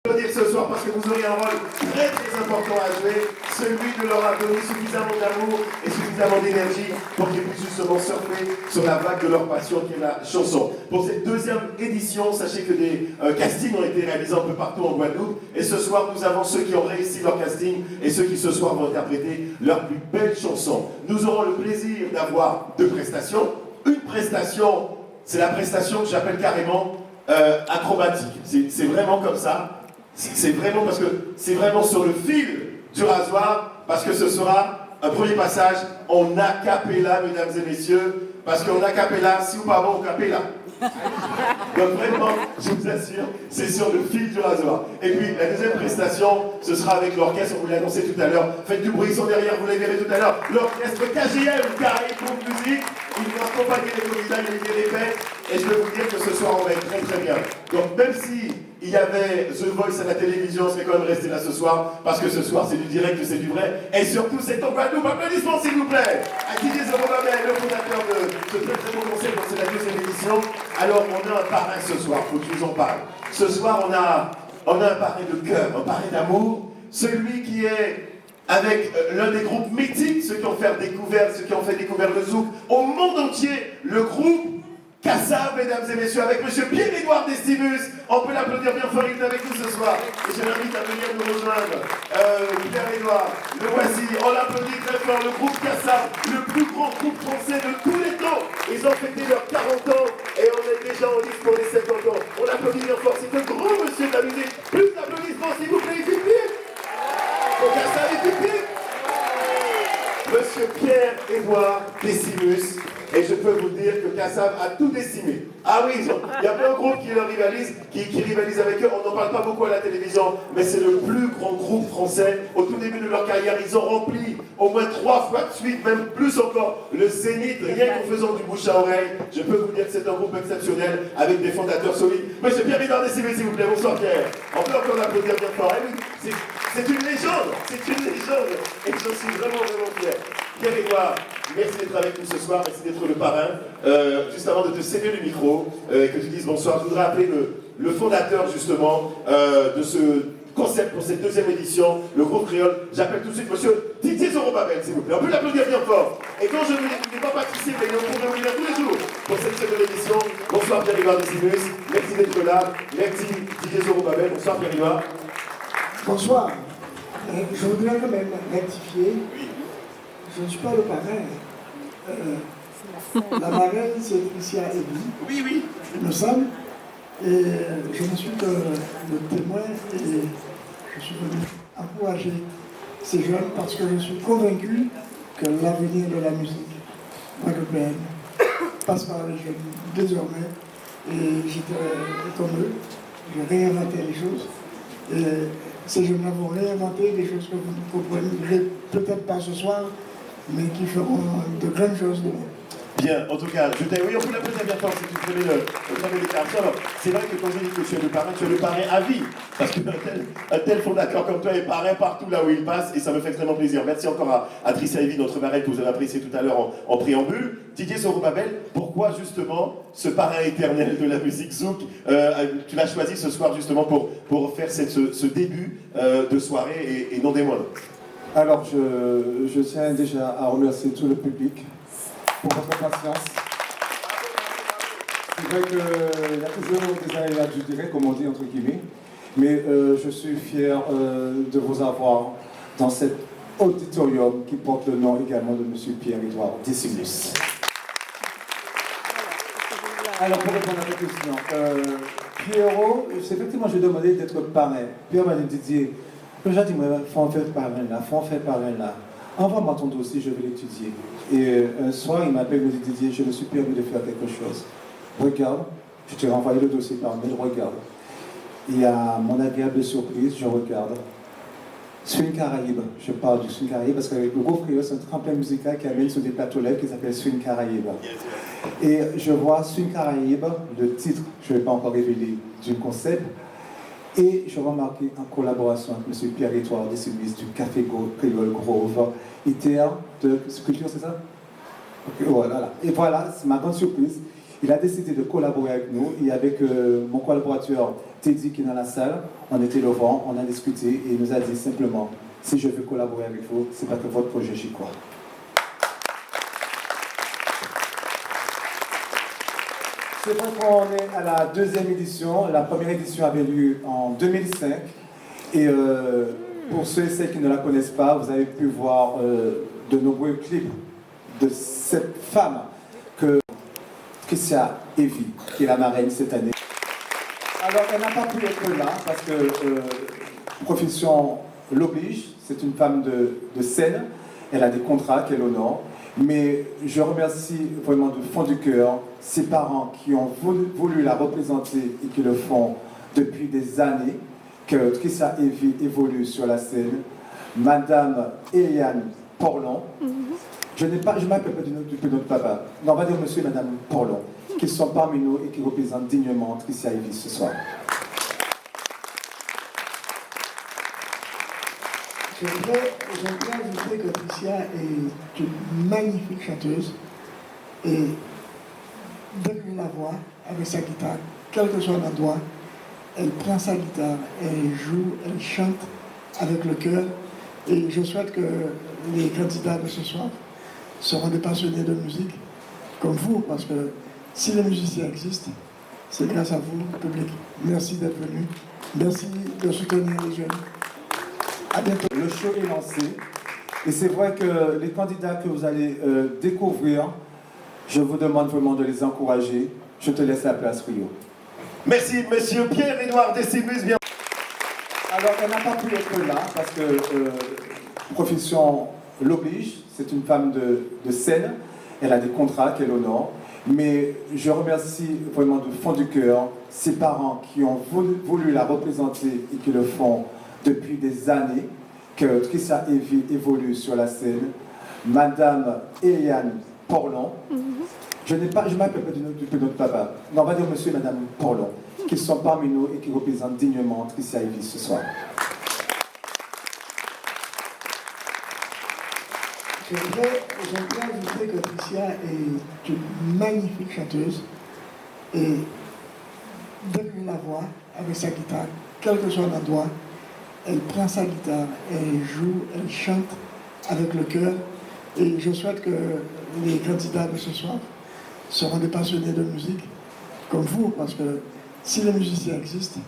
Dire ce soir parce que vous aurez un rôle très très important à jouer, celui de leur donner suffisamment d'amour et suffisamment d'énergie pour qu'ils puissent justement surfer sur la vague de leur passion qui est la chanson. Pour cette deuxième édition, sachez que des castings ont été réalisés un peu partout en Guadeloupe et ce soir nous avons ceux qui ont réussi leur casting et ceux qui ce soir vont interpréter leurs plus belles chansons. Nous aurons le plaisir d'avoir deux prestations. Une prestation, c'est la prestation que j'appelle carrément acrobatique. C'est vraiment comme ça. C'est vraiment parce que c'est vraiment sur le fil du rasoir, parce que ce sera un premier passage en a cappella, mesdames et messieurs, parce qu'en a cappella, si vous parlez en cappella. Donc vraiment, je vous assure, c'est sur le fil du rasoir. Et puis la deuxième prestation, ce sera avec l'orchestre, on vous l'a annoncé tout à l'heure. Faites du bruit, ils sont derrière, vous les verrez tout à l'heure. L'orchestre KGM, Carré Groupe Musique, ils vont accompagner les candidats, ils les répètent. Et je peux vous dire que ce soir, on va être très très bien. Donc même si il y avait The Voice à la télévision, on serait quand même resté là ce soir, parce que ce soir c'est du direct, c'est du vrai, et surtout c'est en Guadeloupe. Applaudissements s'il vous plaît à Didier Zorobabel, le fondateur de ce très très beau concert, donc c'est la deuxième édition. Alors on a un parrain ce soir, faut que je vous en parle. Ce soir on a un parrain de cœur, un parrain d'amour, celui qui est avec l'un des groupes mythiques, ceux qui ont fait découvrir le zouk au monde entier, le groupe Kassav, mesdames et messieurs, avec monsieur Pierre-Édouard Decimus. On peut l'applaudir bien fort, il est avec nous ce soir. Et je l'invite à venir nous rejoindre. Pierre-Édouard, le voici. On l'applaudit très fort, le groupe Kassav, le plus grand groupe français de tous les temps. Ils ont fêté leurs 40 ans et on est déjà en liste pour les 50 ans. On l'applaudit bien fort, c'est un grand monsieur de la musique. Plus d'applaudissements, s'il vous plaît, il fait pour Kassav, il fait monsieur Pierre-Édouard Decimus. Et je peux vous dire que Kassav a tout décimé. Ah oui, il y a plein de groupes qui leur rivalisent, qui rivalisent avec eux. On n'en parle pas beaucoup à la télévision, mais c'est le plus grand groupe français. Au tout début de leur carrière, ils ont rempli au moins 3 fois de suite, même plus encore, le Zénith, rien qu'en faisant du bouche à oreille. Je peux vous dire que c'est un groupe exceptionnel, avec des fondateurs solides. Monsieur Pierre-Édouard Decimus, s'il vous plaît, bonsoir Pierre. On peut encore l'applaudir bien fort. Eh oui, c'est une légende, et je suis vraiment fier. Pierre-Édouard, merci d'être avec nous ce soir, merci d'être le parrain. Juste avant de te céder le micro, et que tu dises bonsoir, je voudrais appeler le fondateur justement de ce concept pour cette deuxième édition, le groupe créole. J'appelle tout de suite monsieur Didier Zorobabel, s'il vous plaît. On peut l'applaudir bien fort. Et quand je ne l'ai pas participé, mais il est au cours de venir tous les jours pour cette seconde édition. Bonsoir Pierre-Édouard Decimus, merci d'être là. Merci Didier Zorobabel, bonsoir Pierre-Édouard. Bonsoir. Je voudrais quand même rectifier. Je ne suis pas le parrain. La marraine, c'est Tricia Ebi. Oui, oui. Nous sommes. Et je ne suis que le témoin et je suis venu encourager ces jeunes parce que je suis convaincu que l'avenir de la musique guadeloupéenne passe par les jeunes désormais. Et j'étais comme eux. J'ai réinventé les choses. Et ces jeunes-là vont réinventer des choses que vous ne comprendrez peut-être pas ce soir, mais qui feront de grandes choses demain. Bien, en tout cas, oui, on peut l'applaudir bien fort, c'est une très belle déclaration. Alors, c'est vrai que quand j'ai dit que tu es le parrain à vie, parce qu'un tel fondateur comme toi est parrain partout là où il passe, et ça me fait extrêmement plaisir. Merci encore à Tricia Evi, notre marraine que vous avez apprécié tout à l'heure en préambule. Didier Zorobabel, pourquoi justement ce parrain éternel de la musique zouk tu l'as choisi ce soir justement pour faire ce début de soirée et non des moindres? Alors, je tiens déjà à remercier tout le public pour votre patience. C'est vrai qu'il y a toujours des aléas du direct, comme on dit entre guillemets, mais je suis fier de vous avoir dans cet auditorium qui porte le nom également de M. Pierre-Édouard Decimus. Alors, pour répondre à votre question, Pierrot, effectivement, je lui ai demandé d'être parrain. Pierre m'a dit, Didier, le gens disent, faut en faire parrain là, faut en faire parrain là. Envoie-moi ton dossier, je vais l'étudier. Et un soir, il m'appelle, il me dit, Didier, je me suis permis de faire quelque chose. Regarde, je t'ai renvoyé le dossier par mail, regarde. Et à mon agréable surprise, je regarde. Swing Caraïbe, je parle du Swing Caraïbe parce qu'avec le groupe Créole, c'est un tremplin musical qui amène sur des plateaux lèvres qui s'appelle Swing Caraïbe. Et je vois Swing Caraïbe, le titre, je ne vais pas encore révéler du concept. Et je remarquais en collaboration avec M. Pierre-Édouard Decimus du Café Créole Grove, ITR de Culture, c'est ça? Okay, voilà. Et voilà, c'est ma grande surprise. il a décidé de collaborer avec nous et avec mon collaborateur Teddy qui est dans la salle, on était devant, on a discuté et il nous a dit simplement, si je veux collaborer avec vous, c'est parce que votre projet, j'y crois. C'est vrai qu'on est à la deuxième édition. La première édition avait lieu en 2005. Et pour ceux et celles qui ne la connaissent pas, vous avez pu voir de nombreux clips de cette femme que Tricia Evie, qui est la marraine cette année. Alors, elle n'a pas pu être là parce que profession l'oblige. C'est une femme de scène. Elle a des contrats qu'elle honore. Mais je remercie vraiment du fond du cœur ses parents qui ont voulu la représenter et qui le font depuis des années, que Tricia Evie évolue sur la scène. Madame Eliane Porlon, je m'appelle pas depuis notre papa, non, on va dire monsieur et madame Porlon, qui sont parmi nous et qui représentent dignement Tricia Evie ce soir. J'aimerais ajouter que Tricia est une magnifique chanteuse et dès que je la vois avec sa guitare, quel que soit l'endroit, elle prend sa guitare, elle joue, elle chante avec le cœur et je souhaite que les candidats de ce soir seront des passionnés de musique comme vous parce que si les musiciens existent, c'est grâce à vous, public. Merci d'être venu. Merci de soutenir les jeunes. À bientôt. Le show est lancé et c'est vrai que les candidats que vous allez découvrir, je vous demande vraiment de les encourager. Je te laisse la place, Rio. Merci, monsieur Pierre-Édouard Décimus. Bien. Alors, elle n'a pas pu être là parce que profession l'oblige. C'est une femme de scène. Elle a des contrats qu'elle honore. Mais je remercie vraiment du fond du cœur ses parents qui ont voulu la représenter et qui le font depuis des années, que Tricia Evie évolue sur la scène. Madame Eliane Porlon, je m'appelle pas depuis notre papa, non, on va dire monsieur et madame Porlon, qui sont parmi nous et qui représentent dignement Tricia Evie ce soir. J'aimerais ajouter que Tricia est une magnifique chanteuse et dès que je la vois avec sa guitare, quel que soit l'endroit, elle prend sa guitare, elle joue, elle chante avec le cœur et je souhaite que les candidats de ce soir seront des passionnés de musique comme vous parce que si les musiciens existent,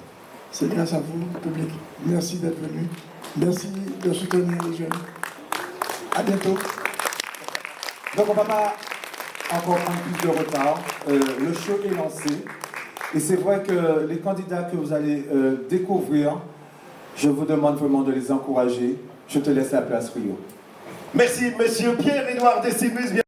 c'est grâce à vous, public. Merci d'être venu. Merci de soutenir les jeunes. À bientôt. Donc on ne va pas encore prendre plus de retard. Le show est lancé et c'est vrai que les candidats que vous allez découvrir, je vous demande vraiment de les encourager. Je te laisse la place, Rio. Merci, monsieur Pierre-Édouard Décimus.